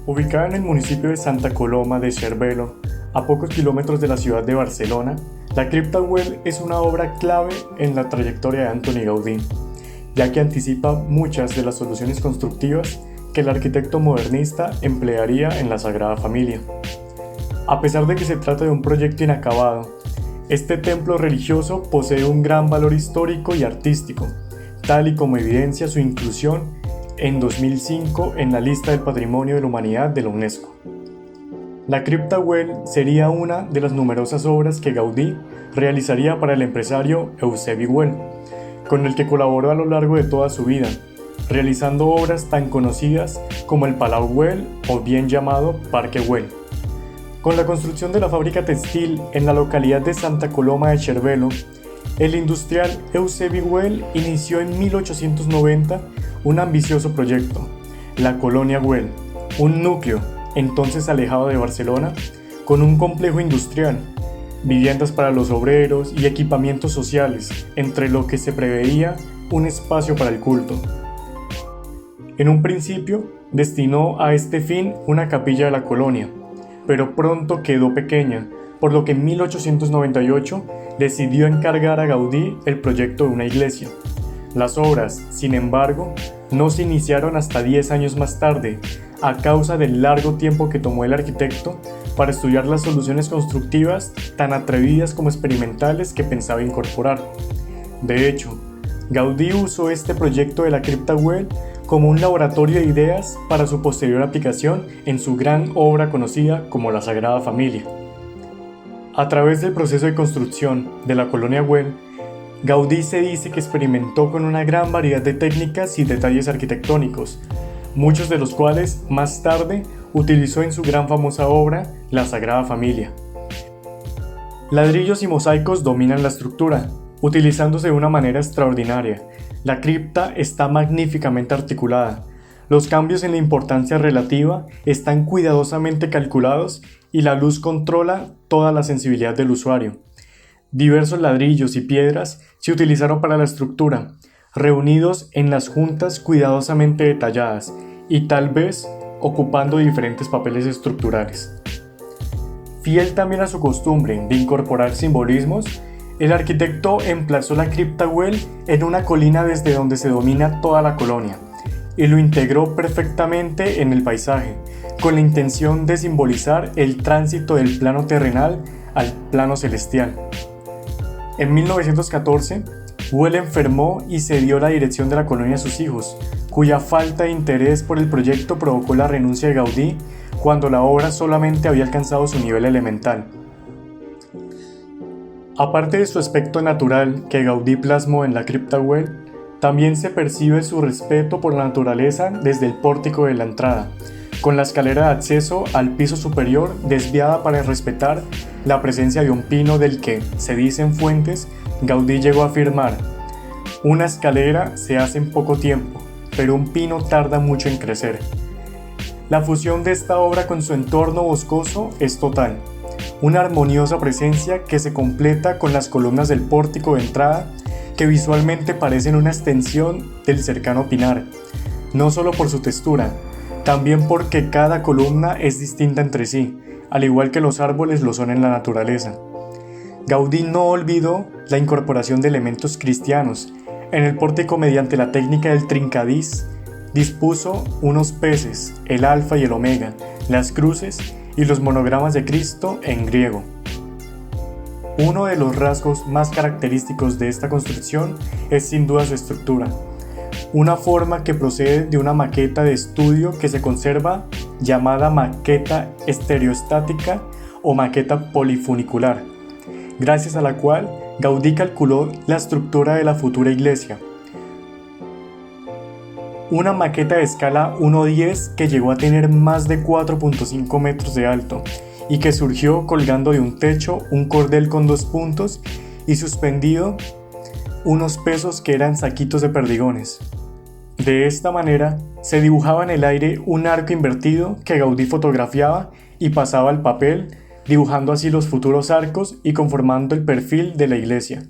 Ubicada en el municipio de Santa Coloma de Cervelo, a pocos kilómetros de la ciudad de Barcelona, la cripta Güell es una obra clave en la trayectoria de Antoni Gaudí, ya que anticipa muchas de las soluciones constructivas que el arquitecto modernista emplearía en la Sagrada Familia. A pesar de que se trata de un proyecto inacabado, este templo religioso posee un gran valor histórico y artístico, tal y como evidencia su inclusión en 2005 en la lista del Patrimonio de la Humanidad de la UNESCO. La cripta Güell sería una de las numerosas obras que Gaudí realizaría para el empresario Eusebi Güell, con el que colaboró a lo largo de toda su vida, realizando obras tan conocidas como el Palau Güell o bien llamado Parque Güell. Con la construcción de la fábrica textil en la localidad de Santa Coloma de Cervelo, el industrial Eusebi Güell inició en 1890 un ambicioso proyecto, la Colonia Güell, un núcleo, entonces alejado de Barcelona, con un complejo industrial, viviendas para los obreros y equipamientos sociales, entre lo que se preveía un espacio para el culto. En un principio, destinó a este fin una capilla de la colonia, pero pronto quedó pequeña, por lo que en 1898 decidió encargar a Gaudí el proyecto de una iglesia. Las obras, sin embargo, no se iniciaron hasta 10 años más tarde, a causa del largo tiempo que tomó el arquitecto para estudiar las soluciones constructivas tan atrevidas como experimentales que pensaba incorporar. De hecho, Gaudí usó este proyecto de la cripta Güell como un laboratorio de ideas para su posterior aplicación en su gran obra conocida como la Sagrada Familia. A través del proceso de construcción de la Colonia Güell, Gaudí se dice que experimentó con una gran variedad de técnicas y detalles arquitectónicos, muchos de los cuales más tarde utilizó en su gran famosa obra, la Sagrada Familia. Ladrillos y mosaicos dominan la estructura, utilizándose de una manera extraordinaria. La cripta está magníficamente articulada. Los cambios en la importancia relativa están cuidadosamente calculados y la luz controla toda la sensibilidad del usuario. Diversos ladrillos y piedras se utilizaron para la estructura, reunidos en las juntas cuidadosamente detalladas y tal vez ocupando diferentes papeles estructurales. Fiel también a su costumbre de incorporar simbolismos, el arquitecto emplazó la cripta Güell en una colina desde donde se domina toda la colonia y lo integró perfectamente en el paisaje, con la intención de simbolizar el tránsito del plano terrenal al plano celestial. En 1914, Güell enfermó y cedió la dirección de la colonia a sus hijos, cuya falta de interés por el proyecto provocó la renuncia de Gaudí cuando la obra solamente había alcanzado su nivel elemental. Aparte de su aspecto natural que Gaudí plasmó en la cripta Güell, también se percibe su respeto por la naturaleza desde el pórtico de la entrada, con la escalera de acceso al piso superior desviada para respetar la presencia de un pino del que, se dicen fuentes, Gaudí llegó a afirmar: una escalera se hace en poco tiempo, pero un pino tarda mucho en crecer. La fusión de esta obra con su entorno boscoso es total, una armoniosa presencia que se completa con las columnas del pórtico de entrada que visualmente parecen una extensión del cercano pinar, no solo por su textura, también porque cada columna es distinta entre sí, al igual que los árboles lo son en la naturaleza. Gaudí no olvidó la incorporación de elementos cristianos. En el pórtico, mediante la técnica del trincadís, dispuso unos peces, el alfa y el omega, las cruces y los monogramas de Cristo en griego. Uno de los rasgos más característicos de esta construcción es sin duda su estructura, una forma que procede de una maqueta de estudio que se conserva llamada maqueta estereostática o maqueta polifunicular, gracias a la cual Gaudí calculó la estructura de la futura iglesia. Una maqueta de escala 1:10 que llegó a tener más de 4.5 metros de alto y que surgió colgando de un techo un cordel con 2 puntos y suspendido unos pesos que eran saquitos de perdigones. De esta manera, se dibujaba en el aire un arco invertido que Gaudí fotografiaba y pasaba al papel, dibujando así los futuros arcos y conformando el perfil de la iglesia.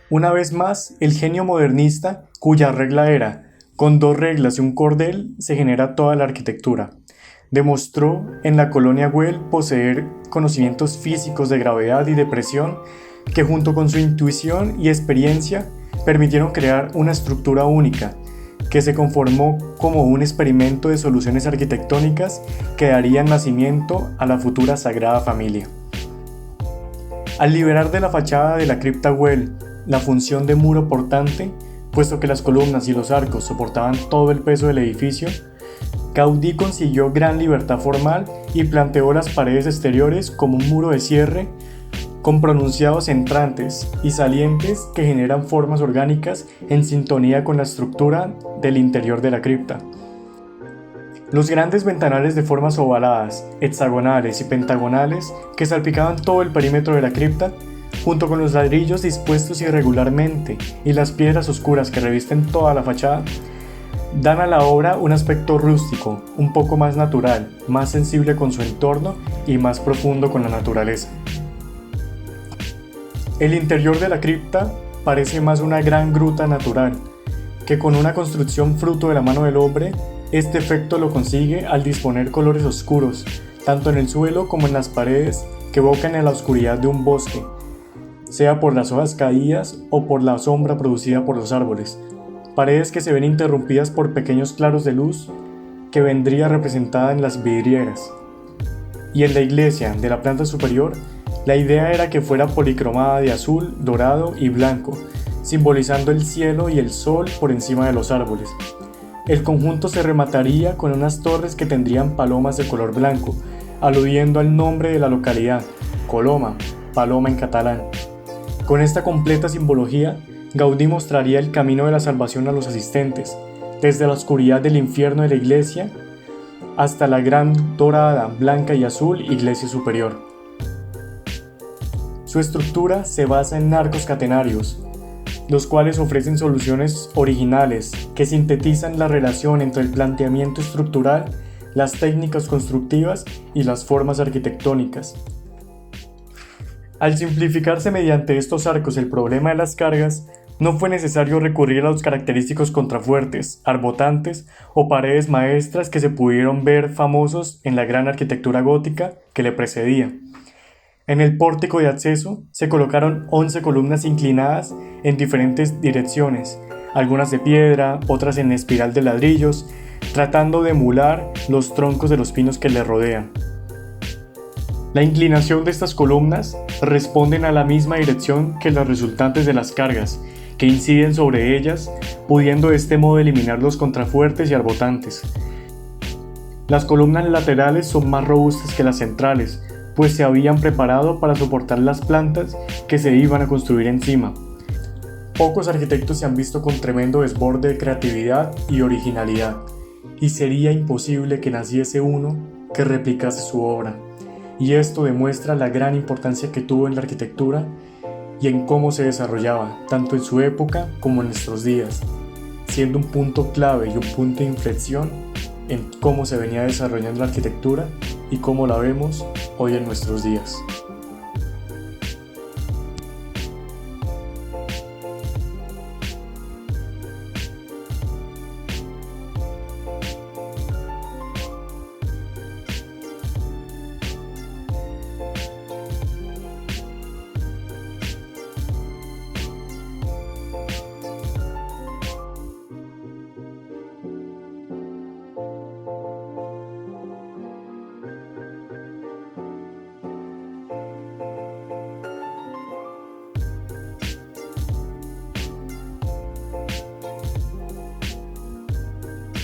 Una vez más, el genio modernista, cuya regla era: con 2 reglas y un cordel se genera toda la arquitectura, Demostró en la colonia Güell poseer conocimientos físicos de gravedad y de presión que junto con su intuición y experiencia permitieron crear una estructura única que se conformó como un experimento de soluciones arquitectónicas que darían nacimiento a la futura Sagrada Familia. Al liberar de la fachada de la cripta Güell la función de muro portante, puesto que las columnas y los arcos soportaban todo el peso del edificio, Gaudí consiguió gran libertad formal y planteó las paredes exteriores como un muro de cierre con pronunciados entrantes y salientes que generan formas orgánicas en sintonía con la estructura del interior de la cripta. Los grandes ventanales de formas ovaladas, hexagonales y pentagonales que salpicaban todo el perímetro de la cripta, junto con los ladrillos dispuestos irregularmente y las piedras oscuras que revisten toda la fachada, dan a la obra un aspecto rústico, un poco más natural, más sensible con su entorno y más profundo con la naturaleza. El interior de la cripta parece más una gran gruta natural, que con una construcción fruto de la mano del hombre, este efecto lo consigue al disponer colores oscuros, tanto en el suelo como en las paredes, que evocan a la oscuridad de un bosque, sea por las hojas caídas o por la sombra producida por los árboles, paredes que se ven interrumpidas por pequeños claros de luz que vendría representada en las vidrieras. Y en la iglesia de la planta superior, la idea era que fuera policromada de azul, dorado y blanco, simbolizando el cielo y el sol por encima de los árboles. El conjunto se remataría con unas torres que tendrían palomas de color blanco, aludiendo al nombre de la localidad, Coloma, paloma en catalán. Con esta completa simbología, Gaudí mostraría el camino de la salvación a los asistentes, desde la oscuridad del infierno de la iglesia hasta la gran dorada, blanca y azul iglesia superior. Su estructura se basa en arcos catenarios, los cuales ofrecen soluciones originales que sintetizan la relación entre el planteamiento estructural, las técnicas constructivas y las formas arquitectónicas. Al simplificarse mediante estos arcos el problema de las cargas, no fue necesario recurrir a los característicos contrafuertes, arbotantes o paredes maestras que se pudieron ver famosos en la gran arquitectura gótica que le precedía. En el pórtico de acceso se colocaron 11 columnas inclinadas en diferentes direcciones, algunas de piedra, otras en espiral de ladrillos, tratando de emular los troncos de los pinos que le rodean. La inclinación de estas columnas responden a la misma dirección que las resultantes de las cargas, que inciden sobre ellas, pudiendo de este modo eliminar los contrafuertes y arbotantes. Las columnas laterales son más robustas que las centrales, pues se habían preparado para soportar las plantas que se iban a construir encima. Pocos arquitectos se han visto con tremendo desborde de creatividad y originalidad, y sería imposible que naciese uno que replicase su obra. Y esto demuestra la gran importancia que tuvo en la arquitectura y en cómo se desarrollaba, tanto en su época como en nuestros días, siendo un punto clave y un punto de inflexión en cómo se venía desarrollando la arquitectura y cómo la vemos hoy en nuestros días.